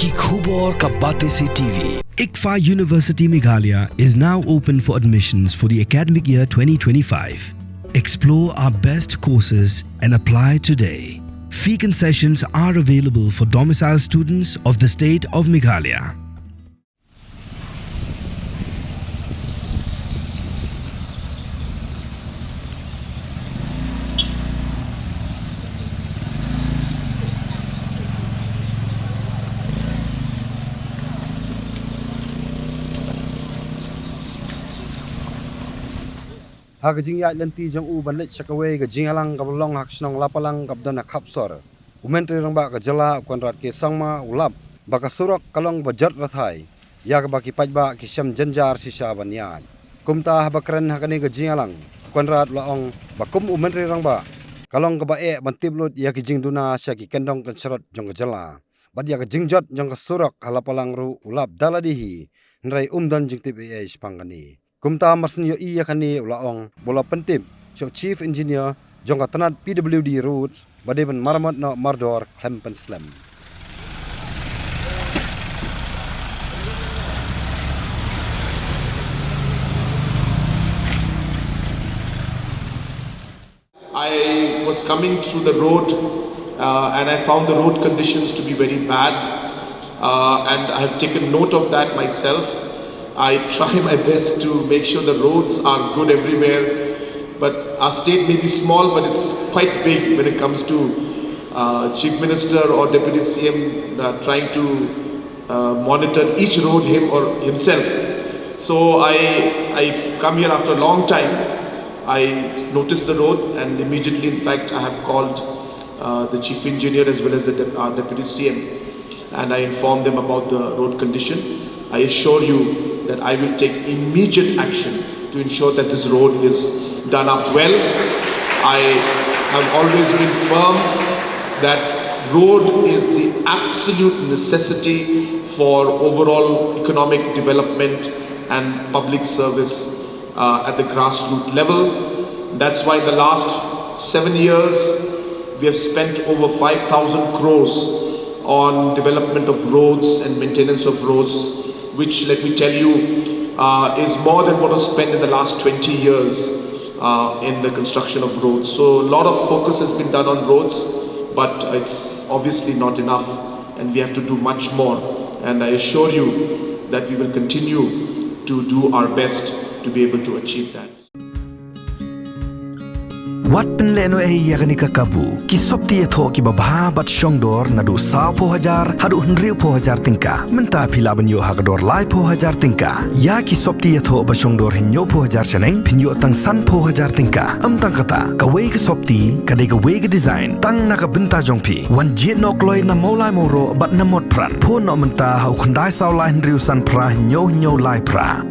Ki khubor ka bate se TV. ICFA University Meghalaya is now open for admissions for the academic year 2025. Explore our best courses and apply today. Fee concessions are available for domicile students of the state of Meghalaya. Hak Lynti jang u ban Leit sakaway ga Jingïalang ka Lapalang hak snong Lapalang kap dana kapsor. Umentri rang ba ka jala konrat ke sangma ulap baka Surok kalong bajar Rathai. Ya ka baki pajba ki syam janjar sisa banyan. Kumta habakran hakani ga Jingïalang konrat laong bakum umentri rang ba kalong ka bae bantiblut ya ki jingduna sya ki kendong kanserot jong ka jala. Bad ya ka Jingjot jong ka Surok Lapalang ru ulap daladihi nrai dan jingtip spangani. Kumta marsin yo iya kani ulaong bola pentip so chief engineer jong ka tanat PWD routes badeban maramat no mardor hempen slam. I was coming through the road and I found the road conditions to be very bad and I have taken note of that myself. I try my best to make sure the roads are good everywhere, but our state may be small, but it's quite big when it comes to Chief Minister or Deputy CM trying to monitor each road him or himself. So I've come here after a long time. I noticed the road and immediately, in fact, I have called the Chief Engineer as well as the Deputy CM and I informed them about the road condition. I assure you that I will take immediate action to ensure that this road is done up well. I have always been firm that road is the absolute necessity for overall economic development and public service at the grassroots level. That's why in the last 7 years we have spent over 5,000 crores on development of roads and maintenance of roads, which, let me tell you, is more than what was spent in the last 20 years in the construction of roads. So a lot of focus has been done on roads, but it's obviously not enough and we have to do much more. And I assure you that we will continue to do our best to be able to achieve that. Wat penleno yakani kakabu ki sopti etho ki babha bat shongdor nadu sa po hajar hadu hnriu po hajar tingka menta philaban yo hagador lai po hajar tingka ya ki sopti etho ba shongdor hinyo po hajar chaneng phinyo tang san po hajar tingka tang kata ka wei ka sopti ka de ka wei ka design tang na ka binta jongpi wan jet nok loi na molai moro bat na mot pran pho no menta hau khandai saw lai hnriu san pra hinyo lai pra